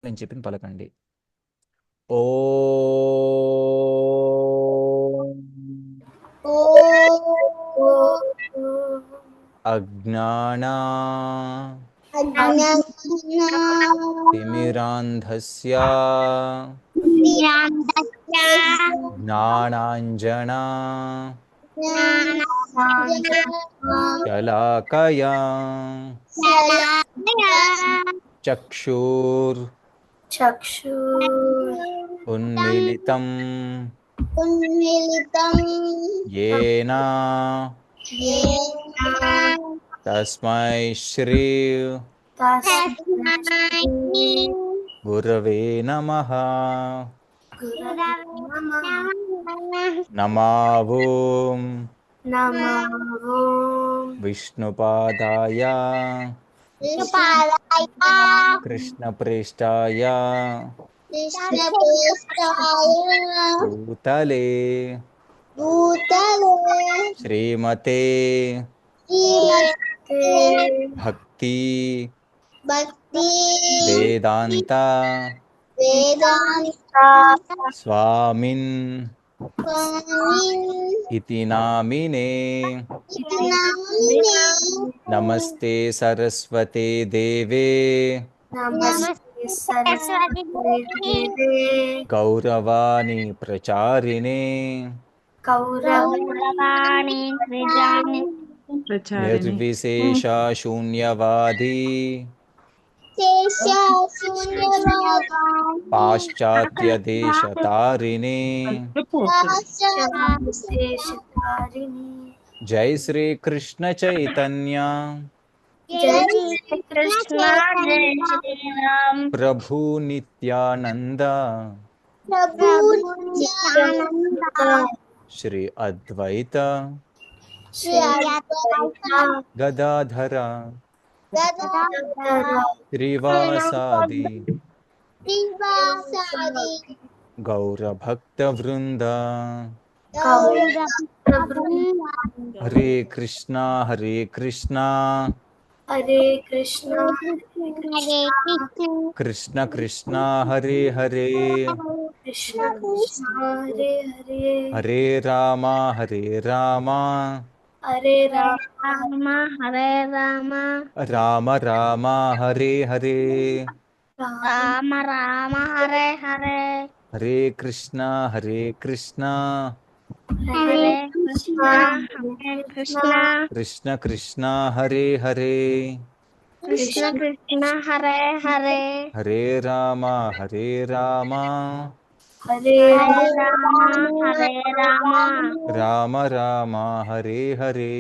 నేను చెప్పింది పలకండి. ఓం అజ్ఞానా తిమిరాంధస్య జ్ఞానాంజనా శలాకయా చక్షుర్ ఉన్మిళితం యేన తస్మై శ్రీ గురవే నమః. నమావోం విష్ణుపాదాయ కృష్ణప్రేష్టాయ భూతలే శ్రీమతే భక్తి వేదాంత స్వామిన్ ఇతి నామినే. నమస్తే సరస్వతే దేవే గౌరవాణి ప్రచారిణే నిర్విశేష శూన్యవాది పాశ్చాత్య దేశతారిణే. జై శ్రీ కృష్ణ చైతన్య ప్రభు నిత్యానంద శ్రీ అద్వైత గదాధర శ్రీవాసాది గౌరభక్త వృంద. హరే కృష్ణ హరే కృష్ణ కృష్ణ కృష్ణ హరే హరే హరే రామ హరే రామ రామ రామ హరే హరే హరే కృష్ణ హరే కృష్ణ కృష్ణ కృష్ణ హరే హరే హరే రామ హరే రామ రామ రామ హరే హరే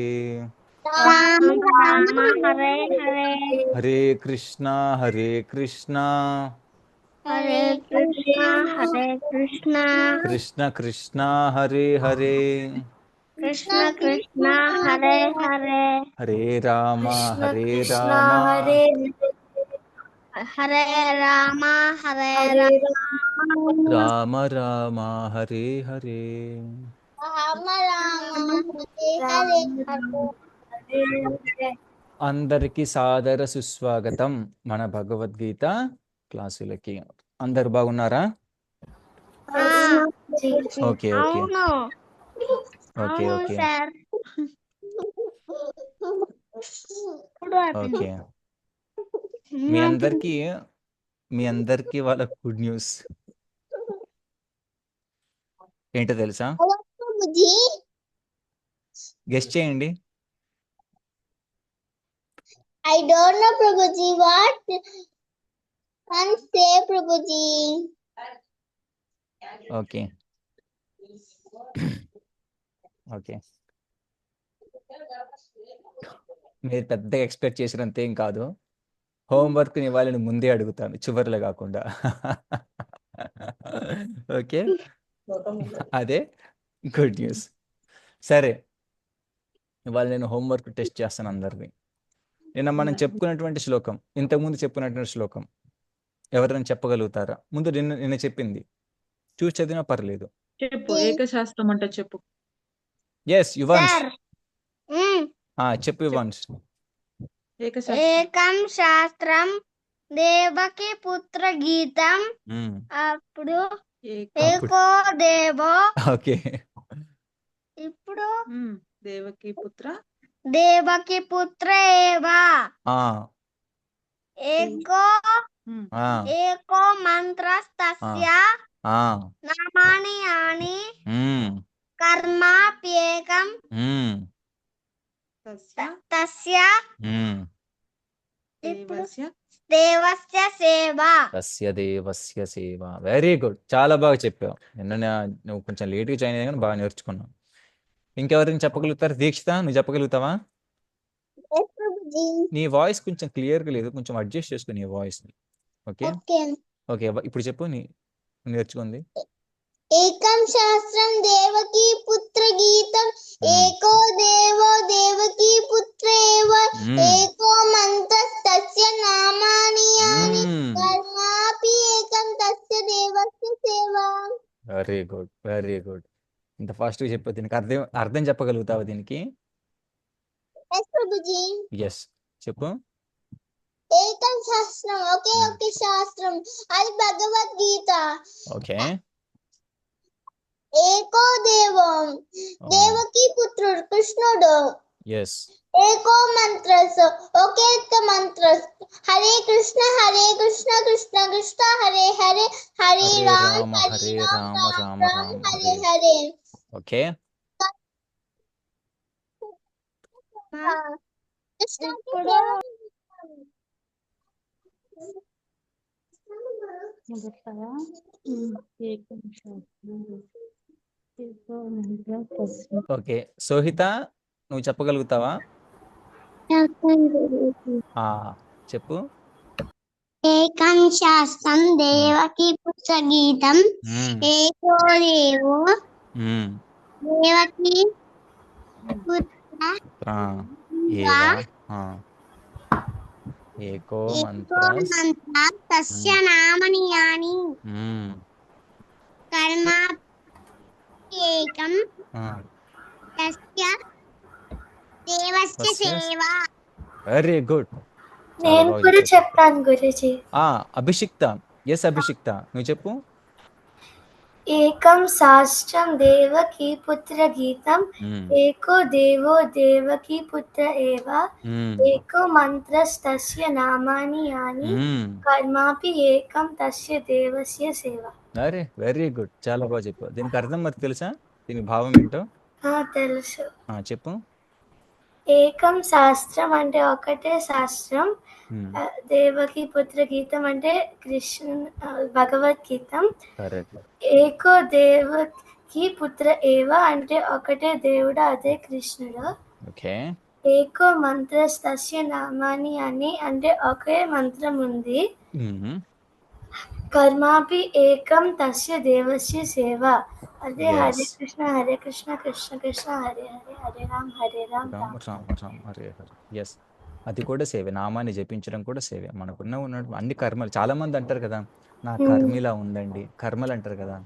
హరే కృష్ణ హరే కృష్ణ కృష్ణ కృష్ణ హరే హరే హరే రామ హరే రామ రామ రామ హరే హరే. అందరికి సాదర సుస్వాగతం మన భగవద్గీత క్లాసులకి. అందరు బాగున్నారా? Okay okay okay okay okay. మీ అందరికి వాళ్ళ గుడ్ న్యూస్ ఏంటో తెలుసా? గెస్ట్ చేయండి. I don't know, Prabhuji. What? Can't say, Prabhuji. Okay okay. మీరు పెద్దగా ఎక్స్పెక్ట్ చేసినంత ఏం కాదు. హోంవర్క్ ఇవ్వాలని ముందే అడుగుతాను, చివరిలో కాకుండా. ఓకే, అదే గుడ్ న్యూస్. సరే, ఇవాళ నేను హోంవర్క్ టెస్ట్ చేస్తాను అందరినీ. నిన్న మనం చెప్పుకున్నటువంటి శ్లోకం, ఇంతకుముందు చెప్పుకున్నటువంటి శ్లోకం ఎవరైనా చెప్పగలుగుతారా? ముందు నిన్న చెప్పింది చూసి చదివినా పర్లేదు. చెప్పు. ఏకశాస్త్రం అంటే చెప్పు. ఎస్ యువన్స్, చెప్పు యువన్స్. ఏకం శాస్త్రం దేవకి పుత్ర గీతం. అప్పుడు ఏకో దేవో. ఓకే. ఇప్పుడు దేవకి పుత్ర దేవకి పుత్ర ఏవా ఏకో ఏకో మంత్రస్తస్య నామాని యాని కర్మాప్యేకం తస్య దేవస్య దేవస్య సేవ. తస్య దేవస్య సేవ. వెరీ గుడ్, చాలా బాగా చెప్పావు. నువ్వు కొంచెం లేట్గా జాయిన్ అయ్యా కానీ బాగా నేర్చుకున్నావు. ఇంకెవరైనా చెప్పగలుగుతారు? దీక్షిత, నువ్వు చెప్పగలుగుతావా? నీ వాయిస్ కొంచెం క్లియర్గా లేదు, కొంచెం అడ్జస్ట్ చేసుకో నీ వాయిస్. ఓకే ఓకే, ఇప్పుడు చెప్పు నీ నేర్చుకుంది. ఏకం శాస్త్రం దేవకీ పుత్ర గీతం. ఏకో దేవో దేవకీ పుత్ర ఏవ ఏకో మంత్రస్తస్య నామాని యాని కర్మాపి ఏకం తస్య దేవస్య సేవ. Very good, very good. ఇంత ఫాస్ట్గా చెప్పు. దీనికి అర్థం చెప్పగలుగుతావా దీనికి? ఎస్, చెప్పు. ఏకం శాస్త్రం, ఒకే ఒకే శాస్త్రం, అది భగవద్గీత. ఓకే. ఏకో దేవం దేవకీ పుత్రుడు కృష్ణుడు. ఎస్. ఏకో మంత్రస్, ఒకే మంత్రస్. హరే కృష్ణ కృష్ణ కృష్ణ హరే హరే, హరే రామ హరే రామ రామ రామ హరే హరే. ఓకే. ఇప్పుడు ఓకే, సోహిత, నువ్వు చెప్పగలుగుతావా? చెప్పు. ఏకం శాస్త్రం దేవకీ పుత్ర గీతం. ఏకో దేవో దేవకీ పుత్ర ఏకో తస్య నామని యాని కర్మ ఏకం తస్య దేవస్య సేవ. Very good. నేను కూడా చెప్తాను గురుజీ. అభిషిక్త. ఎస్ అభిషిక్త, నువ్వు చెప్పు. ఏకం శాస్త్రం దేవకీ పుత్ర గీతం. ఏకో దేవో దేవకీ పుత్ర ఏవ ఏకో మంత్రస్తస్య నామాని యాని కర్మాపి ఏకం తస్య దేవస్య సేవ. అరే వెరీ గుడ్, చాలా బాగా చెప్పావు. దీనికి అర్థం మరి తెలుసా? దీని భావం ఏంటో తెలుసు. చెప్పు. ఏకం శాస్త్రం అంటే ఒకటే శాస్త్రం. దేవకీ పుత్ర గీతం అంటే కృష్ణ భగవద్గీతం. ఏకో దేవకీ పుత్ర ఏవ అంటే ఒకటే దేవుడు, అదే కృష్ణుడు. ఏకో మంత్రస్తస్య నామాని అని అంటే ఒకే మంత్రం ఉంది. కర్మాపి ఏకం తస్య దేవస్య సేవ. అదే హరే కృష్ణ కృష్ణ కృష్ణ హరే హరే, హరే రామ్ రామ రామ హరే హరే. ఎస్, అది కూడా సేవే. నామాన్ని జపించడం కూడా సేవే. మనకున్న అన్ని కర్మలు, చాలా మంది అంటారు కదా, నా కర్మిలా ఉందండి, కర్మలు అంటారు కదా.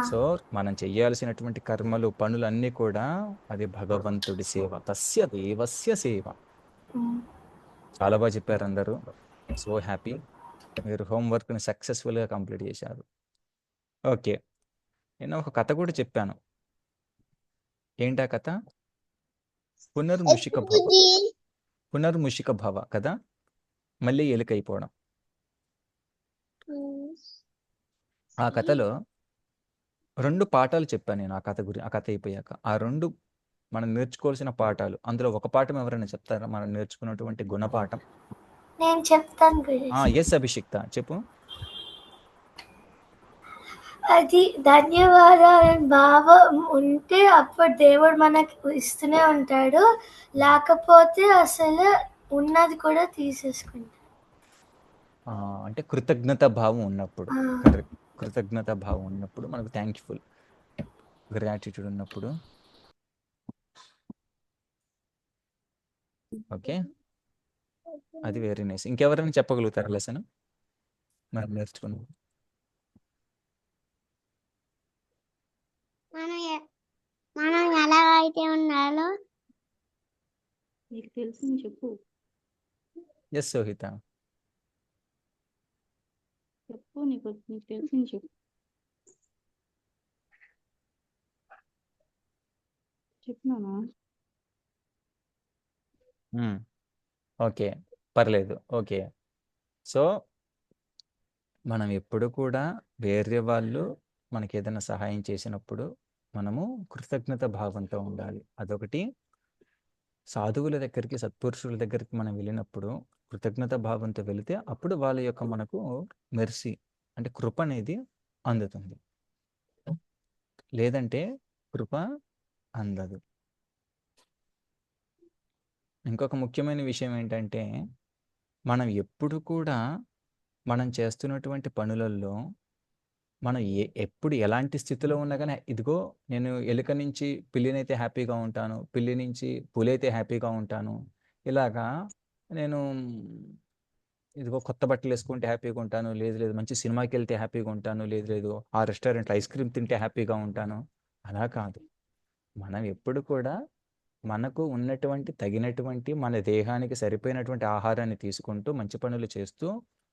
సో మనం చెయ్యాల్సినటువంటి కర్మలు, పనులు అన్నీ కూడా అది భగవంతుడి సేవ, తస్య దేవస్య సేవ. చాలా బాగా చెప్పారు అందరూ. సో హ్యాపీ, మీరు హోంవర్క్ని సక్సెస్ఫుల్గా కంప్లీట్ చేశారు. ఓకే, నేను ఒక కథ కూడా చెప్పాను. ఏంటా కథ? పునర్ముషిక భవ కదా, మళ్ళీ ఎలుకైపోవడం. ఆ కథలో 2 పాఠాలు చెప్పాను నేను. ఆ కథ అయిపోయాక ఆ 2 మనం నేర్చుకోవాల్సిన పాఠాలు. అందులో ఒక పాఠం ఎవరైనా చెప్తారా? మనం నేర్చుకున్నటువంటి గుణపాఠం. నేను చెప్తాను. ఎస్ అభిషిక్త, చెప్పు. అది ధన్యవాదాలు భావం ఉంటే అప్పుడు దేవుడు మనకి ఇస్తూనే ఉంటాడు, లేకపోతే అసలు ఉన్నది కూడా తీసేసుకుంటాడు. అంటే కృతజ్ఞత భావం ఉన్నప్పుడు, కృతజ్ఞత భావం ఉన్నప్పుడు, మనకు థ్యాంక్ఫుల్ గ్రాటిట్యూడ్ ఉన్నప్పుడు. ఓకే, అది వెరీ నైస్. ఇంకెవరైనా చెప్పగలుగుతారు లెసన్ మనం నేర్చుకున్నాం? మనం ఎలా అయితే ఉండాలో నీకు తెలుసు, చెప్పు. ఎస్ సోహిత. చెప్పు, నీకు తెలిసింది చెప్పు. చెప్పినానా? ఓకే, పర్లేదు. ఓకే, సో మనం ఎప్పుడు కూడా వేరే వాళ్ళు మనకి ఏదైనా సహాయం చేసినప్పుడు మనము కృతజ్ఞత భావంతో ఉండాలి. అదొకటి. సాధువుల దగ్గరికి, సత్పురుషుల దగ్గరికి మనం వెళ్ళినప్పుడు కృతజ్ఞత భావంతో వెళితే అప్పుడు వాళ్ళ యొక్క మనకు మెర్సీ అంటే కృప అనేది అందుతుంది. లేదంటే కృప అందదు. ఇంకొక ముఖ్యమైన విషయం ఏంటంటే మనం ఎప్పుడు కూడా మనం చేస్తున్నటువంటి పనులలో మనం ఎప్పుడు ఎలాంటి స్థితిలో ఉన్నా కానీ ఇదిగో నేను ఎలుక నుంచి పిల్లినైతే హ్యాపీగా ఉంటాను, పిల్లి నుంచి పులైతే హ్యాపీగా ఉంటాను, ఇలాగా నేను ఇదిగో కొత్త బట్టలు వేసుకుంటే హ్యాపీగా ఉంటాను, లేదు లేదు మంచి సినిమాకి వెళ్తే హ్యాపీగా ఉంటాను, లేదు లేదు ఆ రెస్టారెంట్లో ఐస్ క్రీమ్ తింటే హ్యాపీగా ఉంటాను. అలా కాదు. మనం ఎప్పుడు కూడా మనకు ఉన్నటువంటి తగినటువంటి మన దేహానికి సరిపోయినటువంటి ఆహారాన్ని తీసుకుంటూ మంచి పనులు చేస్తూ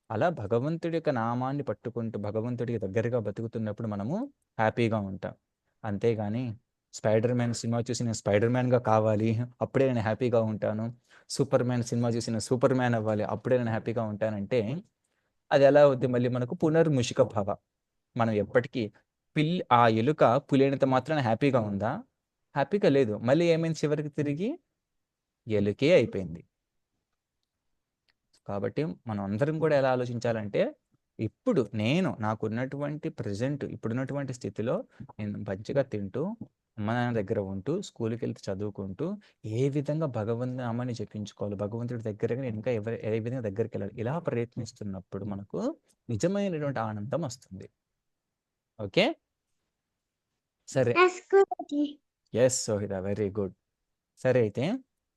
అలా భగవంతుడి యొక్క నామాన్ని పట్టుకుంటూ భగవంతుడికి దగ్గరగా బతుకుతున్నప్పుడు మనము హ్యాపీగా ఉంటాం. అంతేగాని స్పైడర్ మ్యాన్ సినిమా చూసి నేను స్పైడర్ మ్యాన్గా కావాలి అప్పుడే నేను హ్యాపీగా ఉంటాను, సూపర్ మ్యాన్ సినిమా చూసి నేను సూపర్ మ్యాన్ అవ్వాలి అప్పుడే నేను హ్యాపీగా ఉంటానంటే అది ఎలా అవుద్ది? మళ్ళీ మనకు పునర్ముషిక భావ. మనం ఎప్పటికీ ఆ ఎలుక పులినంత మాత్రాన హ్యాపీగా ఉందా? హ్యాపీగా లేదు. మళ్ళీ ఏమైంది? చివరికి తిరిగి ఎలుకే అయిపోయింది. కాబట్టి మనం అందరం కూడా ఎలా ఆలోచించాలంటే ఇప్పుడు నాకున్నటువంటి ప్రజెంట్ ఇప్పుడున్నటువంటి స్థితిలో నేను మంచిగా తింటూ అమ్మ నాన్న దగ్గర ఉంటూ స్కూల్కి వెళ్తే చదువుకుంటూ ఏ విధంగా భగవంతు నామాన్ని జపించుకోవాలి, భగవంతుడి దగ్గరగా నేను ఇంకా ఏ విధంగా దగ్గరికి వెళ్ళాలి, ఇలా ప్రయత్నిస్తున్నప్పుడు మనకు నిజమైనటువంటి ఆనందం వస్తుంది. ఓకే, సరే. Yes Sohita, very good. సరే, అయితే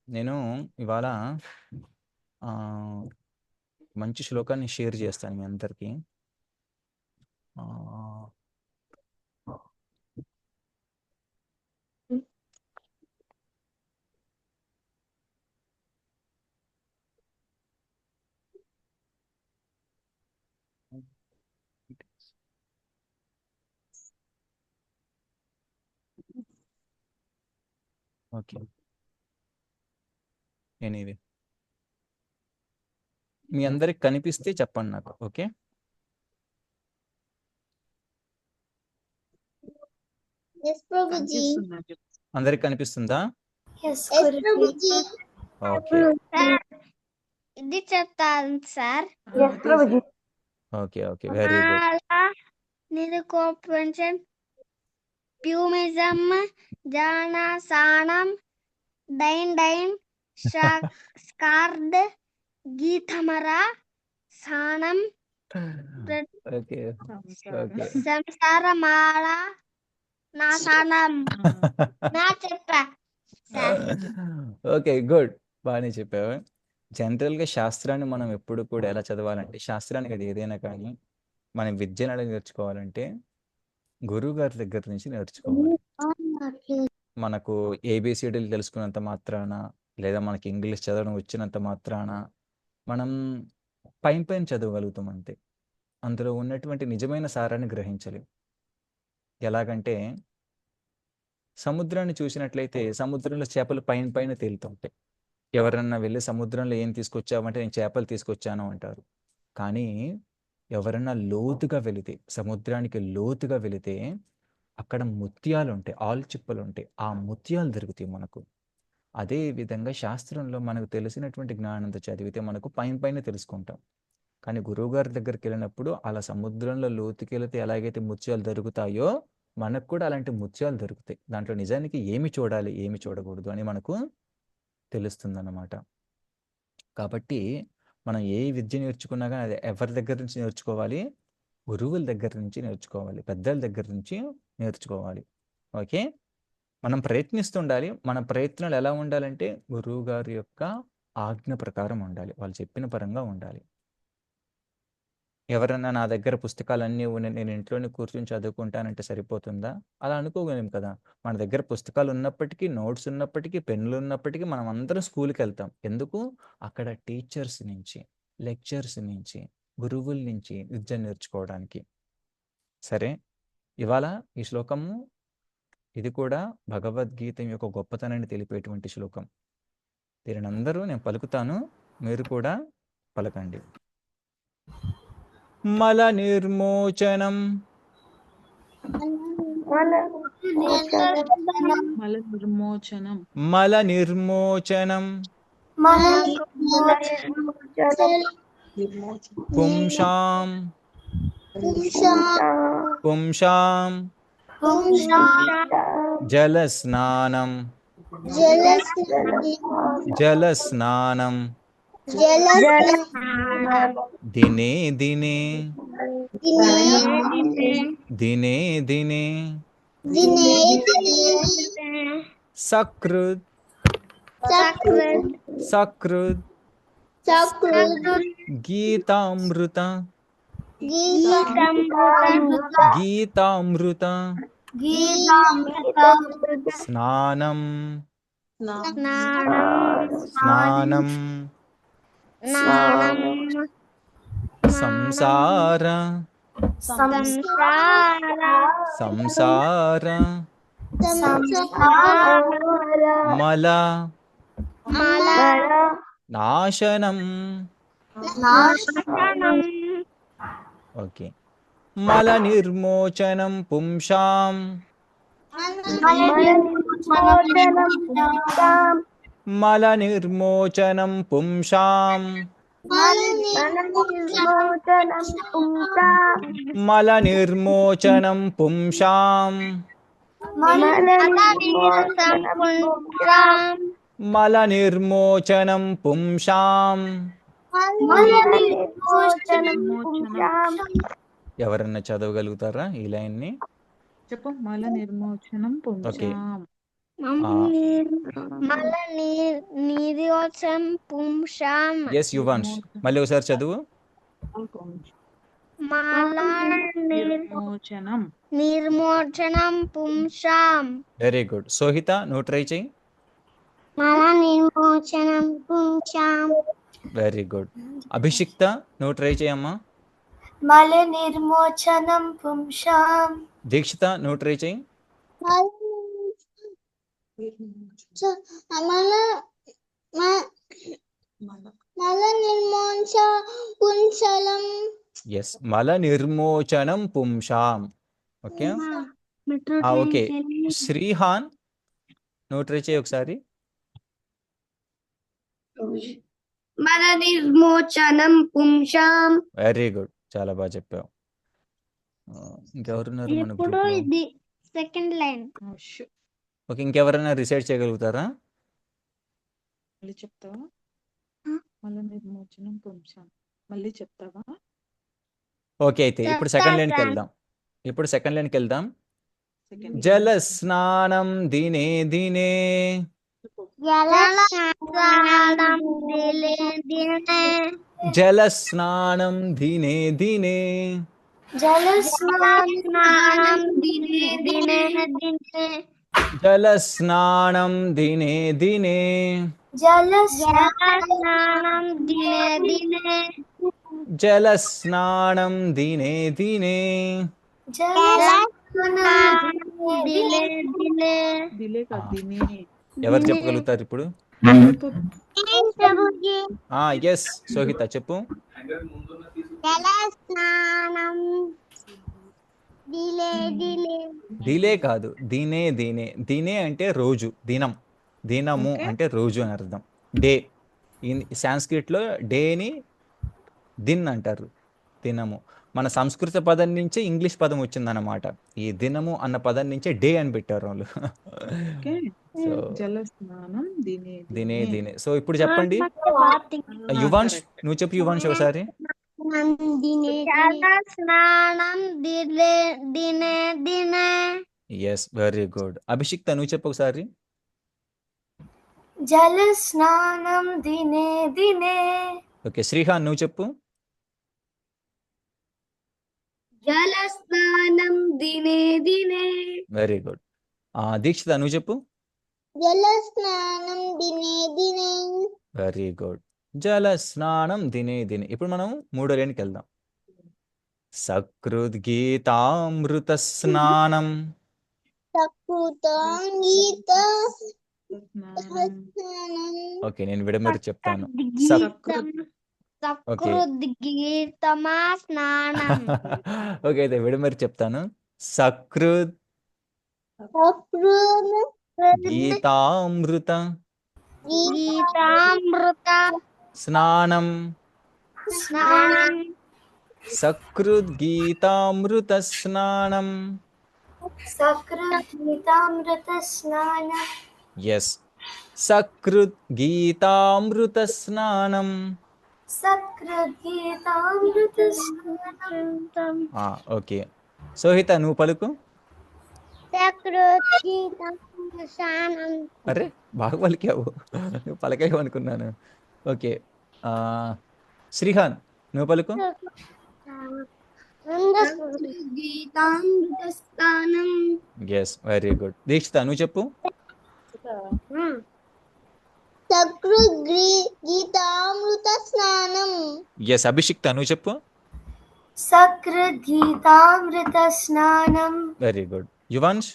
నేను ఇవాళ మంచి శ్లోకాన్ని షేర్ చేస్తాను మీ అందరికీ. ఓకే, ఎనీవే మీ అందరికి కనిపిస్తే చెప్పండి నాకు. ఓకే, కనిపిస్తుందండి. అందరికి కనిపిస్తుందా? ఎస్ గురుజీ. ఓకే ఇది చెప్తాను sir. Okay okay, very good. నిరుకోపంచం ప్యూమిజం జానాసానం డైన్ డైన్ స్కార్డ్ గీతమరా సానం ఓకే ఓకే సంసారమాల నాసానం నా చెప్పా సార్. ఓకే, గుడ్, బాగానే చెప్పావు. జనరల్గా శాస్త్రాన్ని మనం ఎప్పుడు కూడా ఎలా చదవాలంటే, శాస్త్రానికి అది ఏదైనా కానీ మనం విద్యను ఎలా నేర్చుకోవాలంటే గురువు గారి దగ్గర నుంచి నేర్చుకోవాలి. మనకు ఏబిసిడీలు తెలుసుకున్నంత మాత్రాన లేదా మనకి ఇంగ్లీష్ చదవడం వచ్చినంత మాత్రాన మనం పైన పైన చదవగలుగుతాం అంతే. అందులో ఉన్నటువంటి నిజమైన సారాన్ని గ్రహించలేం. ఎలాగంటే సముద్రాన్ని చూసినట్లయితే సముద్రంలో చేపలు పైన పైన తేలుతుంటాయి. ఎవరన్నా వెళ్ళి సముద్రంలో ఏం తీసుకొచ్చావంటే నేను చేపలు తీసుకొచ్చాను అంటారు. కానీ ఎవరన్నా లోతుగా వెళితే, సముద్రానికి లోతుగా వెళితే అక్కడ ముత్యాలు ఉంటాయి, ఆల్చిప్పలు ఉంటాయి. ఆ ముత్యాలు దొరుకుతాయి మనకు. అదే విధంగా శాస్త్రంలో మనకు తెలిసినటువంటి జ్ఞానంతో చదివితే మనకు పైన పైన తెలుసుకుంటాం. కానీ గురువుగారి దగ్గరికి వెళ్ళినప్పుడు అలా సముద్రంలో లోతుకి వెళితే ఎలాగైతే ముత్యాలు దొరుకుతాయో మనకు కూడా అలాంటి ముత్యాలు దొరుకుతాయి. దాంట్లో నిజానికి ఏమి చూడాలి, ఏమి చూడకూడదు అని మనకు తెలుస్తుందన్నమాట. కాబట్టి మనం ఏ విద్య నేర్చుకున్నా కానీ అది ఎవరి దగ్గర నుంచి నేర్చుకోవాలి? గురువుల దగ్గర నుంచి నేర్చుకోవాలి, పెద్దల దగ్గర నుంచి నేర్చుకోవాలి. ఓకే, మనం ప్రయత్నిస్తుండాలి. మన ప్రయత్నాలు ఎలా ఉండాలంటే గురువు గారి యొక్క ఆజ్ఞ ప్రకారం ఉండాలి, వాళ్ళు చెప్పిన పరంగా ఉండాలి. ఎవరన్నా నా దగ్గర పుస్తకాలన్నీ ఉన్నాయి, నేను ఇంట్లోనే కూర్చొని చదువుకుంటానంటే సరిపోతుందా? అలా అనుకోగలం కదా. మన దగ్గర పుస్తకాలు ఉన్నప్పటికీ, నోట్స్ ఉన్నప్పటికీ, పెన్నులు ఉన్నప్పటికీ మనం అందరం స్కూల్కి వెళ్తాం. ఎందుకు? అక్కడ టీచర్స్ నుంచి, లెక్చర్స్ నుంచి గురువుల నుంచి విద్య నేర్చుకోవడానికి. సరే, ఇవాళ ఈ శ్లోకము ఇది కూడా భగవద్గీత యొక్క గొప్పతనాన్ని తెలిపేటువంటి శ్లోకం. దీనిని అందరూ నేను పలుకుతాను, మీరు కూడా పలకండి. మల నిర్మోచనం మల నిర్మోచనం మల నిర్మోచనం పుంసాం పుంసాం జలస్నానం జలస్నానం దినే దినే దినే దినే సకృత్ సకృత్ గీతామృత గీతామృత స్నానం స్నానం సంసార సంసార మల నాశనం. ఓకే, మల నిర్మోచనం పుంసాం మల నిర్మోచనం పుంసాం మల నిర్మోచనం పుంసాం మల నిర్మోచనం పుంసాం. ఎవరన్నా చదవగలుగుతారా ఈ లైన్ ని? చెప్పు. మల నిర్మోచనం పుంసాం. ఎస్ యువాంష్, మళ్ళీ ఒకసారి చదువు. నిర్మోచనం నిర్మోచనం పుంసాం. Very good. సోహిత, నువ్వు ట్రై చేయి. మల నిర్మోచనం పుంసాం. Very good. అభిషిక్త, నువ్వు ట్రై చేయమ్మా. మల నిర్మోచనం పుంసాం. దీక్షిత, నువ్వు ట్రై చేయి. మల నిర్మోచ పుంసలం. ఎస్, మల నిర్మోచనం పుంసాం. Okay okay. శ్రీహాన్, నువ్వు ట్రై చేయి ఒకసారి. మల నిర్మోచనం పుంసాం. వెరీ గుడ్, చాలా బాగా చెప్పావు. ఇంకెవరున్నారు మన ఇప్పుడు గ్రూప్లో? ఇది సెకండ్ లైన్. ఓకే, ఇంకెవరైనా రిసైడ్ చేయగలుగుతారా? మళ్ళీ చెప్తావా? మల నిర్మోచనం పుంసాం మళ్ళీ చెప్తావా? ఓకే, అయితే ఇప్పుడు సెకండ్ లైన్కి వెళ్దాం. ఇప్పుడు సెకండ్ లైన్కి వెళ్దాం. సెకండ్ జల స్నానం దినే దినే జలస్నానం దినే దినే. జల స్నానం దినే దినే జలస్నానం దినే దినే దినే. జల స్నానం దినే దినే జలస్నానం దినే దినే. జల స్నానం దినే దినే జలస్నానం దినే దినే. దిలే కాదు, దినే. ఎవరు చెప్పగలుగుతారు ఇప్పుడు? ఎస్, సోహిత చెప్పు. జలస్నానం దిలే దిలే. దిలే కాదు, దినే దినే. దినే అంటే రోజు, దినం. దినము Okay. అంటే రోజు అని అర్థం. డే, సాంస్క్రిట్లో డేని దిన్ అంటారు, దినము. మన సంస్కృత పదం నుంచే ఇంగ్లీష్ పదం వచ్చిందన్నమాట. ఈ దినము అన్న పదం నుంచే డే అని పెట్టారు వాళ్ళు. ఓకే. సో జలస్నానం దినే దినే దినే. సో ఇప్పుడు చెప్పండి, యువాంష్, నువ్వు చెప్పు యువాంష్ ఒకసారి. జలస్నానం దిలే దినే దినే. Yes, very good. అభిషిక్త, నువ్వు చెప్పు ఒకసారి. జలస్నానం దినే దినే. ఓకే, శ్రీహాన్, నువ్వు చెప్పు. జలస్నానం దినే దినే. Very good. దీక్షిత, నువ్వు చెప్పు. జలస్నానం దినే దినే. Very good. జల స్నానం దినే దినే. ఇప్పుడు మనం మూడో లైన్కి వెళ్దాం. సకృద్గీతామృత స్నానం. సకృతాంగీత స్నానం. ఓకే, నేను విడమరి చెప్తాను. ఓకే సకృద్గీతమా స్నానం ఓకే, అయితే విడమరి చెప్తాను. సకృద్ సకృద్ గీతామృత గీతామృత స్నానం. స్నానం సకృద్గీతామృత స్నానం. సకృద్గీతామృత స్నానం. ఎస్, సకృద్గీతామృత స్నానం. సకృద్గీతామృత స్నానం. ఓకే, సోహిత నువ్వు పలుకు. సకృద్గీతామృత స్నానం అరే బాగా పలికావు, నువ్వు పలకావు అనుకున్నాను. ఓకే, శ్రీహాన్ నువ్వు పలుకు. సకృద్గీతామృత స్నానం ఎస్, వెరీ గుడ్. దీక్షిత నువ్వు చెప్పు. సకృద్గీతామృత స్నానం ఎస్, అభిషిక్త నువ్వు చెప్పు. సకృద్గీతామృత స్నానం. Very good. యువాన్ష్.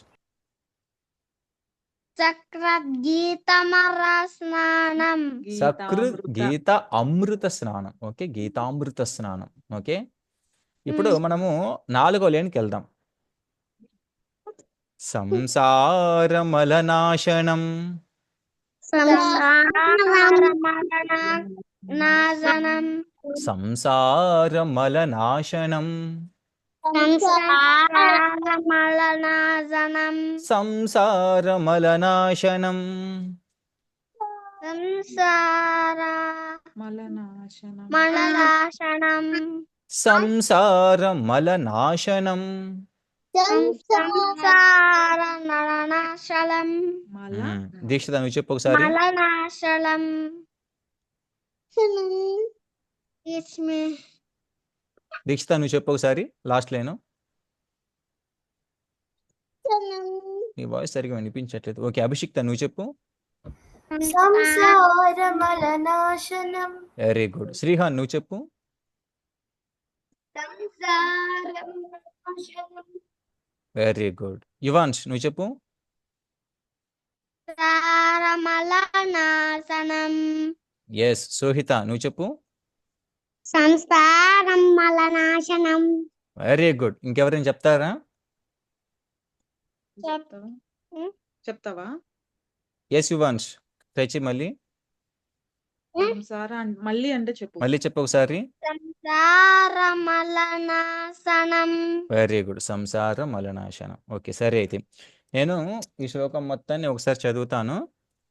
సకృద్గీతమర స్నానం సకృద్ గీతామృత. గీత అమృత స్నానం. ఓకే, గీతామృత స్నానం. ఓకే, ఇప్పుడు మనము 4వ లేన్కి వెళ్దాం. సంసారమలనాశనం. నాశనం సంసారమలనాశనం. సంసారమలనాశనం సంసారమలనాశనం. సంసార మలనాశనం. మలనాశనం సంసారమలనాశనం. సంసార మలనాశనం మల దీక్షిత నువ్వు చెప్పు ఒకసారి. మలనాశనం ఇస్మి దీక్షిత నువ్వు చెప్పు ఒకసారి లాస్ట్ లైన్. నీ వాయిస్ సరిగా వినిపించట్లేదు. ఓకే, అభిషిక్త నువ్వు చెప్పు. సంసారమలనాశనం. Very good. శ్రీహాన్ నువ్వు చెప్పు. Very good. యువాన్ష్ నువ్వు చెప్పు. సంసారమలనాశనం ఎస్, సోహిత నువ్వు చెప్పు. సంసారం మలనాశనం వెరీ గుడ్. ఇంకెవరైనా చెప్తారా? చెప్తావా? ఎస్ యువాన్ష్, తెచ్చి మళ్ళీ సంసార మళ్ళీ అంటే చెప్పు. మళ్ళీ చెప్పు ఒకసారి. సంసారమలనాశనం వెరీ గుడ్. సంసార మలనాశనం. ఓకే, సరే. అయితే నేను ఈ శ్లోకం మొత్తాన్ని ఒకసారి చదువుతాను,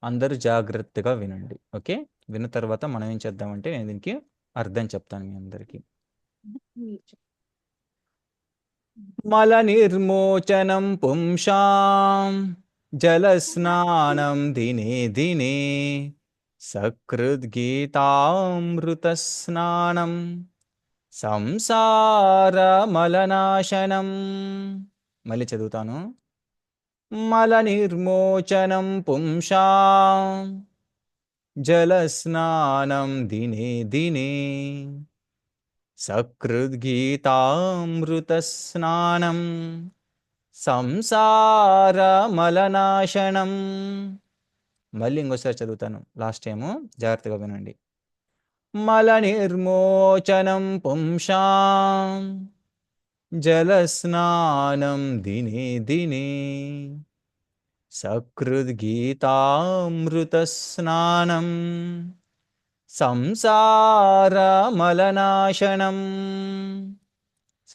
అందరూ జాగ్రత్తగా వినండి. ఓకే, విన్న తర్వాత మనం ఏం చేద్దామంటే నేను దీనికి అర్థం చెప్తాను మీ అందరికీ. మల నిర్మోచనం పుంసాం జలస్నానం దినే దినే సకృద్గీతామృత స్నానం సంసారమలనాశనం. మళ్ళీ చదువుతాను. మల నిర్మోచనం పుంసాం జలస్నానం దినే దినే సకృద్గీతామృత స్నానం సంసారమలనాశనం. మళ్ళీ ఇంకోసారి చదువుతాను, లాస్ట్ టైము జాగ్రత్తగా వినండి. మల నిర్మోచనం పుంసాం జలస్నానం దినే దినే సకృద్గీతామృత స్నానం సంసారమలనాశనం.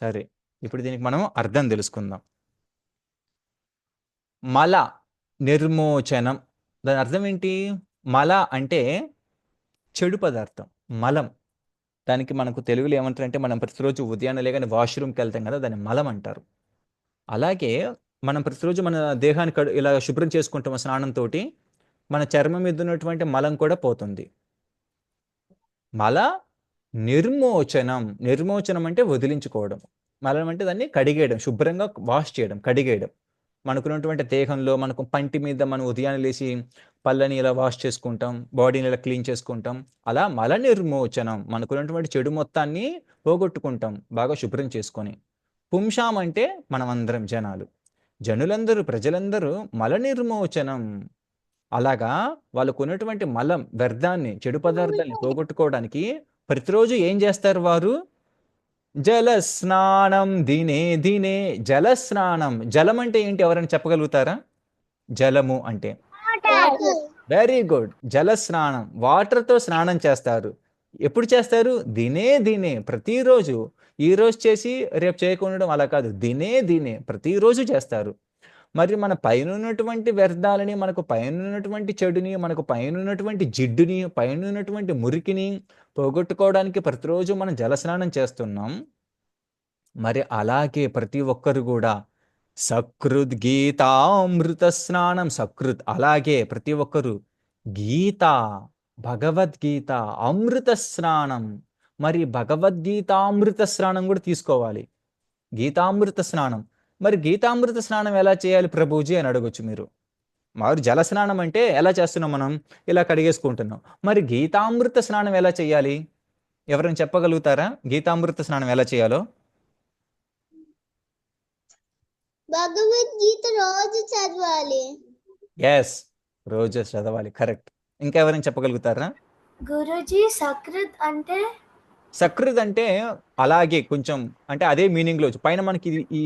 సరే, ఇప్పుడు దీనికి మనం అర్థం తెలుసుకుందాం. మల నిర్మోచనం, దాని అర్థం ఏంటి? మల అంటే చెడు పదార్థం, మలం. దానికి మనకు తెలుగులో ఏమంటారంటే, మనం ప్రతిరోజు ఉదయాన్నే లేగానే వాష్రూమ్కి వెళ్తాం కదా, దాన్ని మలం అంటారు. అలాగే మనం ప్రతిరోజు మన దేహాన్ని ఇలా శుభ్రం చేసుకుంటాం స్నానంతో, మన చర్మం మీద ఉన్నటువంటి మలం కూడా పోతుంది. మల నిర్మోచనం. నిర్మోచనం అంటే వదిలించుకోవడం. మలం అంటే దాన్ని కడిగేయడం, శుభ్రంగా వాష్ చేయడం, కడిగేయడం. మనకున్నటువంటి దేహంలో మనకు పంటి మీద మనం ఉదయాన్నే లేచి పళ్ళని ఇలా వాష్ చేసుకుంటాం, బాడీని ఇలా క్లీన్ చేసుకుంటాం. అలా మల నిర్మోచనం, మనకున్నటువంటి చెడు మొత్తాన్ని పోగొట్టుకుంటాం బాగా శుభ్రం చేసుకొని. పుంషాం అంటే మనమందరం జనాలు, జనులందరూ, ప్రజలందరూ మల నిర్మోచనం. అలాగా వాళ్ళకు ఉన్నటువంటి మలం, వ్యర్థాన్ని, చెడు పదార్థాన్ని పోగొట్టుకోవడానికి ప్రతిరోజు ఏం చేస్తారు వారు? జల స్నానం దినే దినే. జల స్నానం, జలం అంటే ఏంటి ఎవరైనా చెప్పగలుగుతారా? జలము అంటే వెరీ గుడ్, జల స్నానం, వాటర్తో స్నానం చేస్తారు. ఎప్పుడు చేస్తారు? దినే దినే, ప్రతిరోజు. ఈ రోజు చేసి రేపు చేయకుండా అలా కాదు, దినే దినే, ప్రతిరోజు చేస్తారు. మరి మన పైన ఉన్నటువంటి వ్యర్థాలని, మనకు పైన ఉన్నటువంటి చెడుని, మనకు పైన ఉన్నటువంటి జిడ్డుని, పైన ఉన్నటువంటి మురికిని పోగొట్టుకోవడానికి ప్రతిరోజు మనం జలస్నానం చేస్తున్నాం. మరి అలాగే ప్రతి ఒక్కరు కూడా సకృద్ గీతామృత స్నానం, సకృత్ అలాగే ప్రతి ఒక్కరు గీత, భగవద్గీత అమృత స్నానం. మరి భగవద్గీతామృత స్నానం కూడా తీసుకోవాలి, గీతామృత స్నానం. మరి గీతామృత స్నానం ఎలా చేయాలి ప్రభుజీ అని అడగొచ్చు మీరు. మరి జల స్నానం అంటే ఎలా చేస్తున్నాం మనం? ఇలా కడిగేసుకుంటున్నాం. మరి గీతామృత స్నానం ఎలా చేయాలి? ఎవరైనా చెప్పగలుగుతారా గీతామృత స్నానం ఎలా చేయాలో? భగవద్గీత రోజు చదవాలి. ఎస్, రోజు చదవాలి, కరెక్ట్. ఇంకా ఎవరైనా చెప్పగలుగుతారా? గురుజీ సకృత్ అంటే? సకృత్ అంటే అలాగే కొంచెం, అంటే అదే మీనింగ్లో పైన మనకి ఈ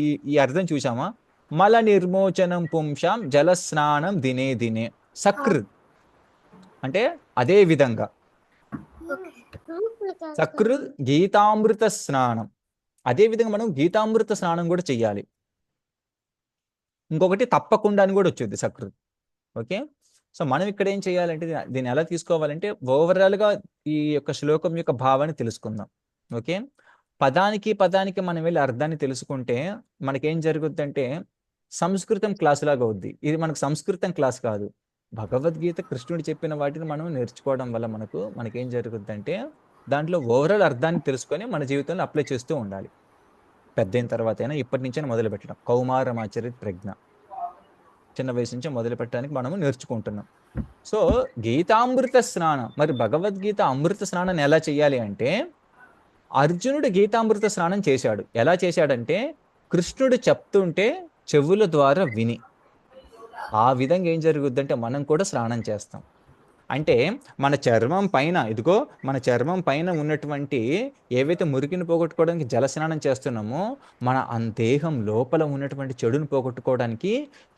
ఈ ఈ అర్థం చూసామా? మల నిర్మోచనం పుంసాం జల స్నానం దినే దినే. సకృత్ అంటే అదే విధంగా. సకృత్ గీతామృత స్నానం, అదే విధంగా మనం గీతామృత స్నానం కూడా చెయ్యాలి. ఇంకొకటి తప్పకుండా అని కూడా వచ్చింది సకృత్. ఓకే, సో మనం ఇక్కడ ఏం చేయాలంటే దీన్ని ఎలా తీసుకోవాలంటే ఓవరాల్గా ఈ యొక్క శ్లోకం యొక్క భావాన్ని తెలుసుకుందాం. ఓకే, పదానికి పదానికి మనం వెళ్ళి అర్థాన్ని తెలుసుకుంటే మనకేం జరుగుద్దంటే సంస్కృతం క్లాస్ లాగా అవుద్ది. ఇది మనకు సంస్కృతం క్లాస్ కాదు. భగవద్గీత కృష్ణుడు చెప్పిన వాటిని మనం నేర్చుకోవడం వల్ల మనకేం జరుగుద్దంటే దాంట్లో ఓవరాల్ అర్థాన్ని తెలుసుకొని మన జీవితంలో అప్లై చేస్తూ ఉండాలి. పెద్దయిన తర్వాత అయినా ఇప్పటి నుంచే మొదలు పెట్టడం. కౌమారమాచరిత ప్రజ్ఞ, చిన్న వయసు నుంచి మొదలు పెట్టడానికి మనము నేర్చుకుంటున్నాం. సో గీతామృత స్నానం, మరి భగవద్గీత అమృత స్నానాన్ని ఎలా చేయాలి అంటే అర్జునుడు గీతామృత స్నానం చేశాడు. ఎలా చేశాడంటే కృష్ణుడు చెప్తుంటే చెవుల ద్వారా విని. ఆ విధంగా ఏం జరుగుద్దంటే మనం కూడా స్నానం చేస్తాం. అంటే మన చర్మం పైన, ఇదిగో మన చర్మం పైన ఉన్నటువంటి ఏవైతే మురికిని పోగొట్టుకోవడానికి జలస్నానం చేస్తున్నామో, మన దేహం లోపల ఉన్నటువంటి చెడుని పోగొట్టుకోవడానికి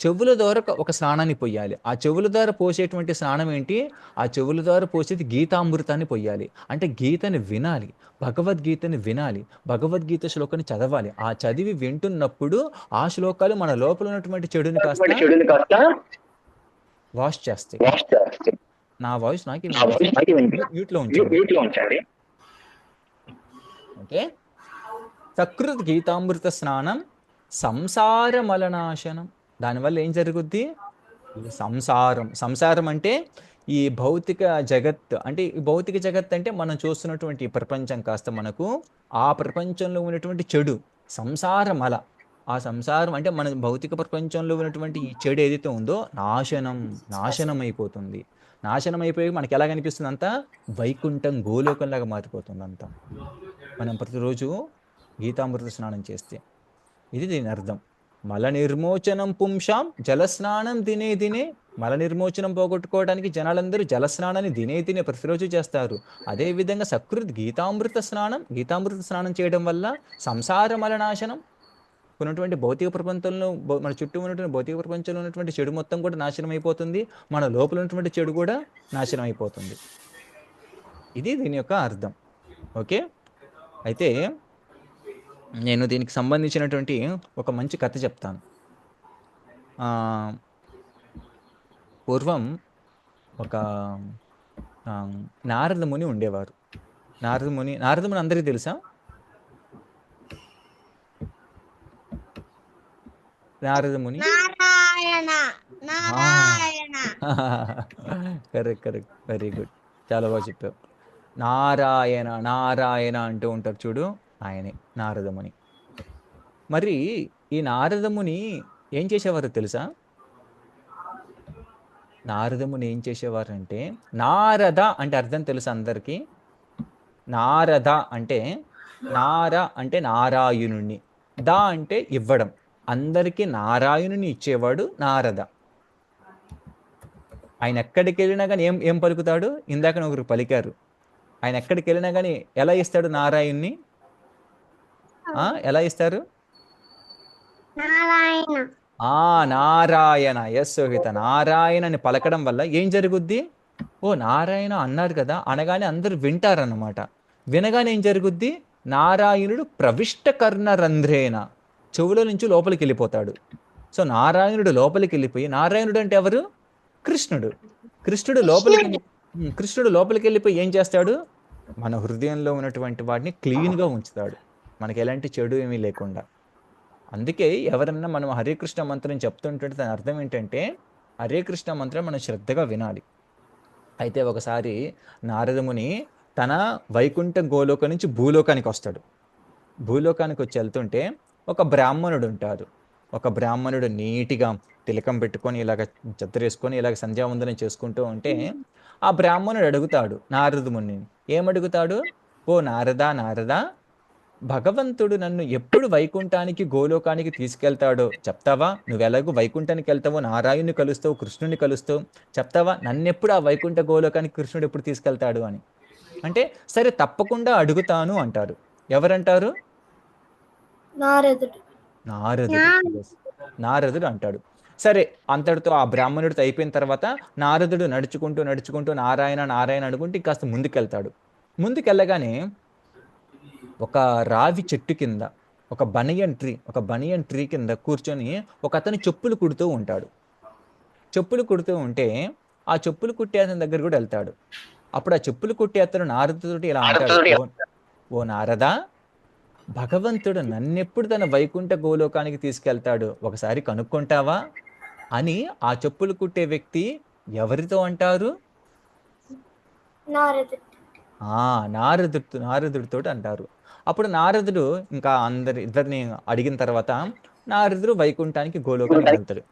చెవుల ద్వారా ఒక స్నానాన్ని పోయాలి. ఆ చెవుల ద్వారా పోసేటువంటి స్నానం ఏంటి? ఆ చెవుల ద్వారా పోసేది గీతామృతాన్ని పోయాలి. అంటే గీతని వినాలి, భగవద్గీతని వినాలి, భగవద్గీత శ్లోకాన్ని చదవాలి. ఆ చదివి వింటున్నప్పుడు ఆ శ్లోకాలు మన లోపల ఉన్నటువంటి చెడుని కాస్త వాష్ చేస్తాయి. నా వాయిస్ నాకు మ్యూట్లో ఉంచండి. ఓకే, సకృత్ గీతామృత స్నానం సంసార మలనాశనం. దానివల్ల ఏం జరుగుద్ది? సంసారం అంటే ఈ భౌతిక జగత్, అంటే ఈ భౌతిక జగత్ అంటే మనం చూస్తున్నటువంటి ప్రపంచం కాస్త మనకు ఆ ప్రపంచంలో ఉన్నటువంటి చెడు సంసారమల. ఆ సంసారం అంటే మన భౌతిక ప్రపంచంలో ఉన్నటువంటి ఈ చెడు ఏదైతే ఉందో నాశనం అయిపోతుంది. నాశనం అయిపోయి మనకి ఎలా కనిపిస్తుంది? అంతా వైకుంఠం, గోలోకంలాగా మారిపోతుంది అంతా మనం ప్రతిరోజు గీతామృత స్నానం చేస్తే. ఇది దీని అర్థం. మల నిర్మోచనం పుంసాం జలస్నానం దినే దినే. మల నిర్మోచనం పోగొట్టుకోవడానికి జనాలందరూ జలస్నానాన్ని దినే దినే ప్రతిరోజు చేస్తారు. అదేవిధంగా సకృత్ గీతామృత స్నానం చేయడం వల్ల సంసార మలనాశనం, ఉన్నటువంటి భౌతిక ప్రపంచంలో, మన చుట్టూ ఉన్నటువంటి భౌతిక ప్రపంచంలో ఉన్నటువంటి చెడు మొత్తం కూడా నాశనం అయిపోతుంది. మన లోపల ఉన్నటువంటి చెడు కూడా నాశనం అయిపోతుంది. ఇది దీని యొక్క అర్థం. ఓకే, అయితే నేను దీనికి సంబంధించినటువంటి ఒక మంచి కథ చెప్తాను. పూర్వం ఒక నారద ముని ఉండేవారు. నారద ముని అందరికీ తెలుసా? నారద ముని కరెక్ట్, వెరీ గుడ్, చాలా బాగా చెప్పావు. నారాయణ అంటూ ఉంటారు చూడు, ఆయనే నారద ముని. మరి ఈ నారద ముని ఏం చేసేవారో తెలుసా? నారదముని ఏం చేసేవారంటే, నారద అంటే అర్థం తెలుసు అందరికీ. నారద అంటే నార అంటే నారాయణుణ్ణి, దా అంటే ఇవ్వడం. అందరికీ నారాయణుని ఇచ్చేవాడు నారద. ఆయన ఎక్కడికి వెళ్ళినా కానీ ఏం ఏం పలుకుతాడు? ఇందాక ఒకరు పలికారు. ఆయన ఎక్కడికి వెళ్ళినా కానీ ఎలా ఇస్తాడు నారాయణ్ణి? ఎలా ఇస్తారు? నారాయణ. నారాయణ. ఎస్ సోహిత, నారాయణ అని పలకడం వల్ల ఏం జరుగుద్ది? ఓ నారాయణ అన్నారు కదా అనగానే అందరూ వింటారన్నమాట. వినగానే ఏం జరుగుద్ది? నారాయణుడు ప్రవిష్ట కర్ణరంధ్రేన, చెవుల నుంచి లోపలికి వెళ్ళిపోతాడు. సో నారాయణుడు లోపలికి వెళ్ళిపోయి, నారాయణుడు అంటే ఎవరు? కృష్ణుడు. కృష్ణుడు లోపలికి వెళ్ళిపోయి ఏం చేస్తాడు? మన హృదయంలో ఉన్నటువంటి వాటిని క్లీన్గా ఉంచుతాడు, మనకి ఎలాంటి చెడు ఏమీ లేకుండా. అందుకే ఎవరన్నా మనం హరే కృష్ణ మంత్రం చెప్తుంటే దాని అర్థం ఏంటంటే, హరే కృష్ణ మంత్రం మనం శ్రద్ధగా వినాలి. అయితే ఒకసారి నారదముని తన వైకుంఠ గోలోకం నుంచి భూలోకానికి వస్తాడు. భూలోకానికి వచ్చి వెళ్తుంటే ఒక బ్రాహ్మణుడు ఉంటారు. ఒక బ్రాహ్మణుడు నీట్గా తిలకం పెట్టుకొని ఇలాగ చెత్తరేసుకొని ఇలాగ సంధ్యావందనం చేసుకుంటూ ఉంటే ఆ బ్రాహ్మణుడు అడుగుతాడు నారదముని. ఏమడుగుతాడు? ఓ నారదా నారదా, భగవంతుడు నన్ను ఎప్పుడు వైకుంఠానికి గోలోకానికి తీసుకెళ్తాడో చెప్తావా? నువ్వు ఎలాగో వైకుంఠానికి వెళ్తావో, నారాయణుని కలుస్తావు, కృష్ణుని కలుస్తావు, చెప్తావా నన్నెప్పుడు ఆ వైకుంఠ గోలోకానికి కృష్ణుడు ఎప్పుడు తీసుకెళ్తాడు అని. అంటే సరే తప్పకుండా అడుగుతాను అంటారు. ఎవరంటారు? నారదుడు. నారదుడు అంటాడు. సరే, అంతటితో ఆ బ్రాహ్మణుడితో అయిపోయిన తర్వాత నారదుడు నడుచుకుంటూ నారాయణ నారాయణ అనుకుంటే కాస్త ముందుకెళ్తాడు. ముందుకెళ్ళగానే ఒక రావి చెట్టు కింద ఒక బనియన్ ట్రీ కింద కూర్చొని ఒక అతను చెప్పులు కుడుతూ ఉంటాడు. చెప్పులు కుడుతూ ఉంటే ఆ చెప్పులు కుట్టే అతని దగ్గర కూడా వెళ్తాడు. అప్పుడు ఆ చెప్పులు కుట్టే అతను నారదుడితో ఇలా అంటాడు, ఓ నారదా, భగవంతుడు నన్నెప్పుడు తన వైకుంఠ గోలోకానికి తీసుకెళ్తాడు ఒకసారి కనుక్కుంటావా అని ఆ చెప్పులు కుట్టే వ్యక్తి ఎవరితో అంటారు? నారదుడితో అంటారు. అప్పుడు నారదుడు ఇంకా ఇద్దరిని అడిగిన తర్వాత నారదుడు వైకుంఠానికి గోలోకానికి వెళ్తాడు.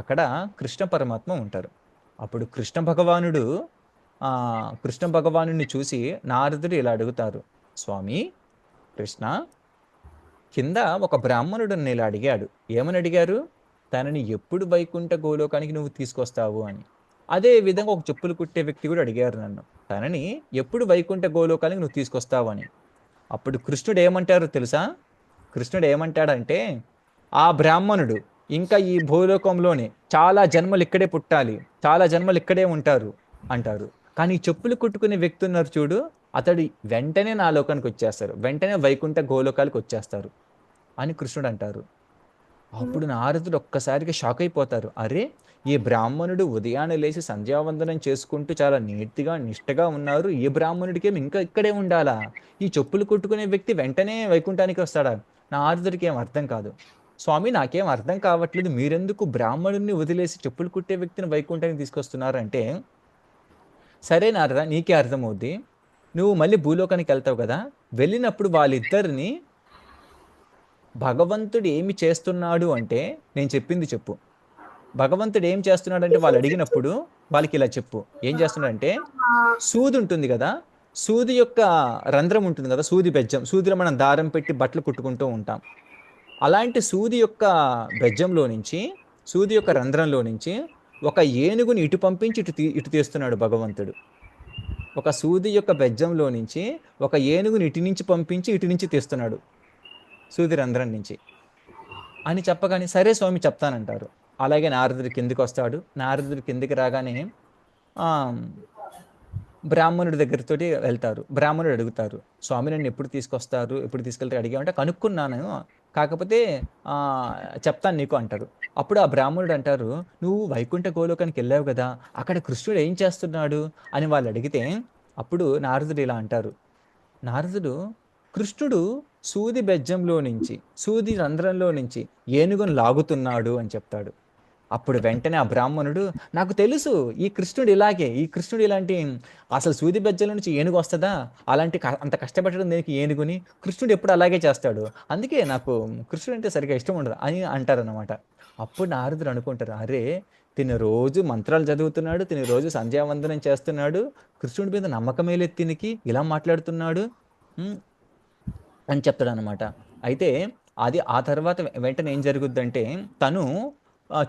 అక్కడ కృష్ణ పరమాత్మ ఉంటారు. అప్పుడు కృష్ణ భగవానుడిని చూసి నారదుడు ఇలా అడుగుతారు, స్వామి కృష్ణ, కింద ఒక బ్రాహ్మణుడు ఇలా అడిగాడు. ఏమని అడిగారు? తనని ఎప్పుడు వైకుంఠ గోలోకానికి నువ్వు తీసుకొస్తావు అని. అదే విధంగా ఒక చెప్పులు కుట్టే వ్యక్తి కూడా అడిగారు నన్ను, తనని ఎప్పుడు వైకుంఠ గోలోకానికి నువ్వు తీసుకొస్తావు అని. అప్పుడు కృష్ణుడు ఏమంటారో తెలుసా? కృష్ణుడు ఏమంటాడంటే, ఆ బ్రాహ్మణుడు ఇంకా ఈ భూలోకంలోనే చాలా జన్మలు ఇక్కడే పుట్టాలి, చాలా జన్మలు ఇక్కడే ఉంటారు అంటారు. కానీ చెప్పులు కుట్టుకునే వ్యక్తి ఉన్నారు చూడు, అతడు వెంటనే నా లోకానికి వచ్చేస్తారు, వెంటనే వైకుంఠ గోలోకాలకు వచ్చేస్తారు అని కృష్ణుడు అంటారు. అప్పుడు నారదుడు ఒక్కసారిగా షాక్ అయిపోతారు. అరే, ఈ బ్రాహ్మణుడు ఉదయాన్నే లేచి సంధ్యావందనం చేసుకుంటూ చాలా నీట్గా నిష్టగా ఉన్నారు, ఈ బ్రాహ్మణుడికేం ఇంకా ఇక్కడే ఉండాలా? ఈ చెప్పులు కుట్టుకునే వ్యక్తి వెంటనే వైకుంఠానికి వస్తాడా? నారదుడికి ఏం అర్థం కాదు. స్వామి, నాకేం అర్థం కావట్లేదు, మీరెందుకు బ్రాహ్మణుడిని వదిలేసి చెప్పులు కుట్టే వ్యక్తిని వైకుంఠానికి తీసుకొస్తున్నారంటే, సరే నారద, నీకే అర్థమవుద్ది, నువ్వు మళ్ళీ భూలోకానికి వెళ్తావు కదా, వెళ్ళినప్పుడు వాళ్ళిద్దరిని భగవంతుడు ఏమి చేస్తున్నాడు అంటే నేను చెప్పింది చెప్పు. భగవంతుడు ఏం చేస్తున్నాడు అంటే వాళ్ళు అడిగినప్పుడు వాళ్ళకి ఇలా చెప్పు. ఏం చేస్తున్నాడంటే, సూది ఉంటుంది కదా, సూది యొక్క రంధ్రం ఉంటుంది కదా, సూది బెజ్జం, సూదిలో మనం దారం పెట్టి బట్టలు కుట్టుకుంటూ ఉంటాం. అలాంటి సూది యొక్క బెజ్జంలో నుంచి, సూది యొక్క రంధ్రంలో నుంచి ఒక ఏనుగుని ఇటు పంపించి ఇటు తీస్తున్నాడు భగవంతుడు. ఒక సూది యొక్క బెజ్జంలో నుంచి ఒక ఏనుగుని ఇటు నుంచి పంపించి ఇటు నుంచి తీస్తున్నాడు, సూది రంధ్రం నుంచి అని చెప్పగానే సరే స్వామి చెప్తానంటారు. అలాగే నారదుడు కిందికి వస్తాడు. నారదుడు కిందికి రాగానే బ్రాహ్మణుడి దగ్గరతోటి వెళ్తారు. బ్రాహ్మణుడు అడుగుతారు, స్వామి నన్ను ఎప్పుడు తీసుకొస్తారు, ఎప్పుడు తీసుకెళ్తే అడిగామంటే, కనుక్కున్నాను, కాకపోతే చెప్తాను నీకు అంటారు. అప్పుడు ఆ బ్రాహ్మణుడు అంటారు, నువ్వు వైకుంఠ గోలోకానికి వెళ్ళావు కదా, అక్కడ కృష్ణుడు ఏం చేస్తున్నాడు అని వాళ్ళు అడిగితే, అప్పుడు నారదుడు ఇలా అంటారు, నారదుడు, కృష్ణుడు సూది బెజ్జంలో నుంచి, సూది రంధ్రంలో నుంచి ఏనుగును లాగుతున్నాడు అని చెప్తాడు. అప్పుడు వెంటనే ఆ బ్రాహ్మణుడు, నాకు తెలుసు ఈ కృష్ణుడు ఇలాగే, ఈ కృష్ణుడు ఇలాంటి, అసలు సూది బెజ్జల నుంచి ఏనుగు వస్తుందా, అలాంటి అంత కష్టపడడం దేనికి ఏనుగుని, కృష్ణుడు ఎప్పుడు అలాగే చేస్తాడు, అందుకే నాకు కృష్ణుడు అంటే సరిగా ఇష్టం ఉండదు అని అంటారనమాట. అప్పుడు నారదుడు అనుకుంటారు, అరే తిని రోజు మంత్రాలు చదువుతున్నాడు, తిని రోజు సంధ్యావందనం చేస్తున్నాడు, కృష్ణుడి మీద నమ్మకమే లేదు తినికి, ఇలా మాట్లాడుతున్నాడు అని చెప్తాడు అనమాట. అయితే అది ఆ తర్వాత వెంటనే ఏం జరుగుద్దంటే తను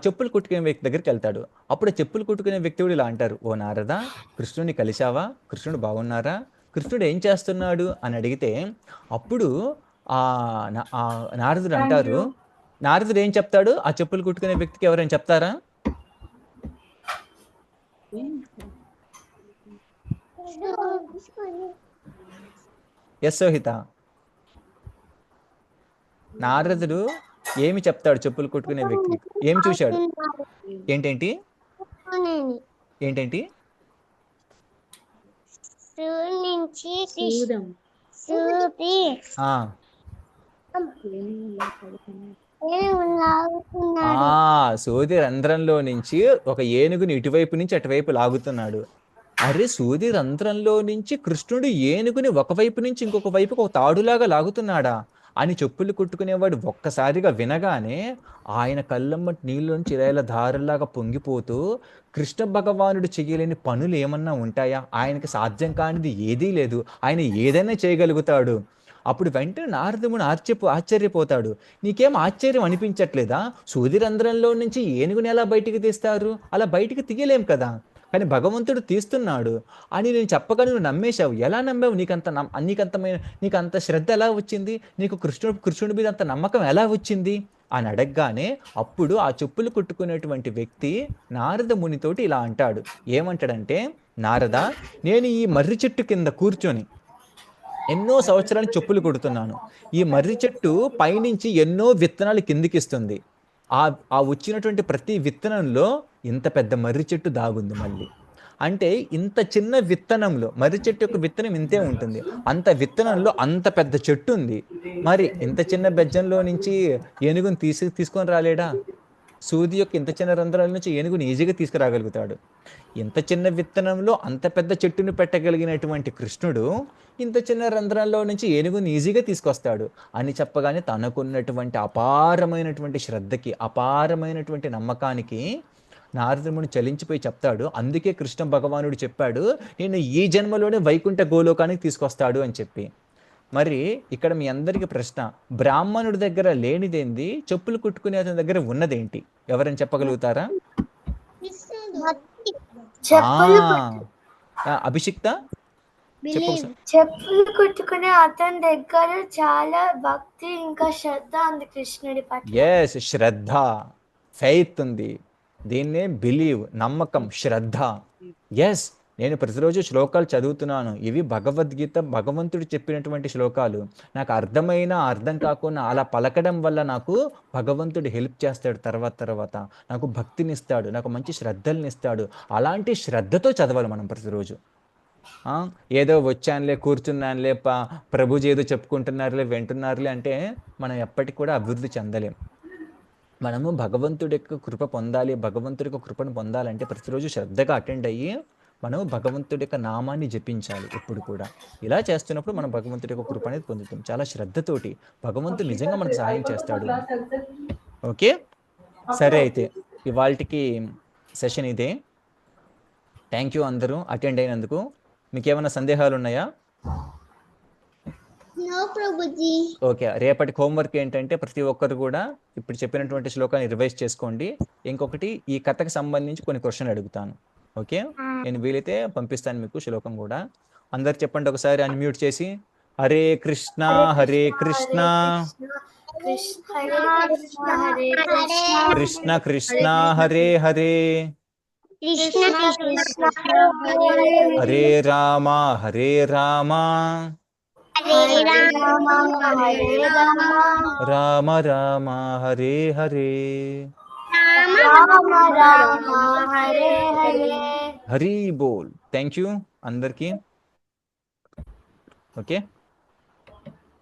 చెప్పులు కుట్టుకునే వ్యక్తి దగ్గరికి వెళ్తాడు. అప్పుడు చెప్పులు కుట్టుకునే వ్యక్తి కూడా ఇలా అంటారు, ఓ నారద, కృష్ణుడిని కలిశావా? కృష్ణుడు బాగున్నారా? కృష్ణుడు ఏం చేస్తున్నాడు అని అడిగితే అప్పుడు ఆ నారదుడు అంటారు, నారదుడు ఏం చెప్తాడు ఆ చెప్పులు కుట్టుకునే వ్యక్తికి? ఎవరైనా చెప్తారా? ఎస్ సోహిత. నారదుడు ఏమి చెప్తాడు చెప్పులు కుట్టుకునే వ్యక్తికి? ఏం చూశాడు? ఏంటేంటి ఏంటేంటి? సూది రంధ్రంలో నుంచి ఒక ఏనుగుని ఇటువైపు నుంచి అటువైపు లాగుతున్నాడు. అరే, సూది రంధ్రంలో నుంచి కృష్ణుడు ఏనుగుని ఒకవైపు నుంచి ఇంకొక వైపుకు ఒక తాడులాగా లాగుతున్నాడా అని చెప్పులు కుట్టుకునేవాడు ఒక్కసారిగా వినగానే ఆయన కళ్ళమ్మ నీళ్ళలోంచి ఇలా ధారలాగా పొంగిపోతూ, కృష్ణ భగవానుడు చేయలేని పనులు ఏమన్నా ఉంటాయా? ఆయనకి సాధ్యం కానిది ఏదీ లేదు, ఆయన ఏదైనా చేయగలుగుతాడు. అప్పుడు వెంటనే నారదముని ఆశ్చర్యపోతాడు. నీకేం ఆశ్చర్యం అనిపించట్లేదా? సూది రంధ్రంలో నుంచి ఏనుగుని ఎలా బయటికి తీస్తారు? అలా బయటికి తీయలేం కదా, కానీ భగవంతుడు తీస్తున్నాడు అని నేను చెప్పగానే నువ్వు నమ్మేశావు. ఎలా నమ్మావు? నీకు అంత శ్రద్ధ ఎలా వచ్చింది? నీకు కృష్ణుడి మీద అంత నమ్మకం ఎలా వచ్చింది అని అడగగానే అప్పుడు ఆ చెప్పులు కుట్టుకునేటువంటి వ్యక్తి నారద మునితోటి ఇలా అంటాడు. ఏమంటాడంటే, నారద, నేను ఈ మర్రి చెట్టు కింద కూర్చొని ఎన్నో సంవత్సరాలు చెప్పులు కుడుతున్నాను. ఈ మర్రి చెట్టు పైనుంచి ఎన్నో విత్తనాలు కిందికిస్తుంది. ఆ వచ్చినటువంటి ప్రతి విత్తనంలో ఇంత పెద్ద మర్రి చెట్టు దాగుంది. మళ్ళీ అంటే ఇంత చిన్న విత్తనంలో, మర్రి చెట్టు యొక్క విత్తనం ఇంతే ఉంటుంది, అంత విత్తనంలో అంత పెద్ద చెట్టు ఉంది. మరి ఇంత చిన్న బెజ్జంలో నుంచి ఏనుగుని తీసుకొని రాలేడా? సూది యొక్క ఇంత చిన్న రంధ్రాల నుంచి ఏనుగుని ఈజీగా తీసుకురాగలుగుతాడు. ఇంత చిన్న విత్తనంలో అంత పెద్ద చెట్టును పెట్టగలిగినటువంటి కృష్ణుడు ఇంత చిన్న రంధ్రాల్లో నుంచి ఏనుగుని ఈజీగా తీసుకొస్తాడు అని చెప్పగానే తనకున్నటువంటి అపారమైనటువంటి శ్రద్ధకి, అపారమైనటువంటి నమ్మకానికి నారదముని చలించిపోయి చెప్తాడు. అందుకే కృష్ణ భగవానుడు చెప్పాడు, నేను ఈ జన్మలోనే వైకుంఠ గోలోకానికి తీసుకొస్తాడు అని చెప్పి. మరి ఇక్కడ మీ అందరికీ ప్రశ్న, బ్రాహ్మణుడి దగ్గర లేనిదేంది, చెప్పులు కుట్టుకునే అతని దగ్గర ఉన్నదేంటి? ఎవరైనా చెప్పగలుగుతారా? అభిషిక్త, చెప్పులు కుట్టుకునే అతని దగ్గర చాలా భక్తి ఇంకా శ్రద్ధ ఉంది కృష్ణుడి పట్ల. ఎస్, శ్రద్ధ, ఫెయిత్ ఉంది. దీన్నే బిలీవ్, నమ్మకం, శ్రద్ధ. ఎస్, నేను ప్రతిరోజు శ్లోకాలు చదువుతున్నాను. ఇవి భగవద్గీత, భగవంతుడు చెప్పినటువంటి శ్లోకాలు. నాకు అర్థం కాకుండా అలా పలకడం వల్ల నాకు భగవంతుడు హెల్ప్ చేస్తాడు. తర్వాత నాకు భక్తినిస్తాడు, నాకు మంచి శ్రద్ధలనిస్తాడు. అలాంటి శ్రద్ధతో చదవాలి మనం ప్రతిరోజు. ఏదో వచ్చానులే, కూర్చున్నానులే, ప్రభుజీ ఏదో చెప్పుకుంటున్నారులే, వింటున్నారులే అంటే మనం ఎప్పటికి కూడా అభివృద్ధి చెందలేం. మనము భగవంతుడి యొక్క కృప పొందాలి, భగవంతుడి యొక్క కృపను పొందాలంటే ప్రతిరోజు శ్రద్ధగా అటెండ్ అయ్యి మనం భగవంతుడి యొక్క నామాన్ని జపించాలి ఎప్పుడు కూడా. ఇలా చేస్తున్నప్పుడు మనం భగవంతుడి యొక్క కృప అనేది పొందుతాం. చాలా శ్రద్ధతోటి భగవంతుడు నిజంగా మనకు సహాయం చేస్తాడు. ఓకే, సరే, అయితే ఇవాళకి సెషన్ ఇదే. థ్యాంక్ యూ అందరూ అటెండ్ అయినందుకు. మీకు ఏమైనా సందేహాలు ఉన్నాయా? ఓకే, రేపటికి హోంవర్క్ ఏంటంటే ప్రతి ఒక్కరు కూడా ఇప్పుడు చెప్పినటువంటి శ్లోకాన్ని రివైజ్ చేసుకోండి. ఇంకొకటి, ఈ కథకు సంబంధించి కొన్ని క్వశ్చన్లు అడుగుతాను. ఓకే, నేను వీలైతే పంపిస్తాను మీకు శ్లోకం కూడా. అందరు చెప్పండి ఒకసారి అన్మ్యూట్ చేసి, హరే కృష్ణ హరే కృష్ణ కృష్ణ కృష్ణ హరే హరే హరే రామ హరే రామ రామ రామ హరే హరే హరి బోల్. థ్యాంక్ యూ అందరికీ. ఓకే.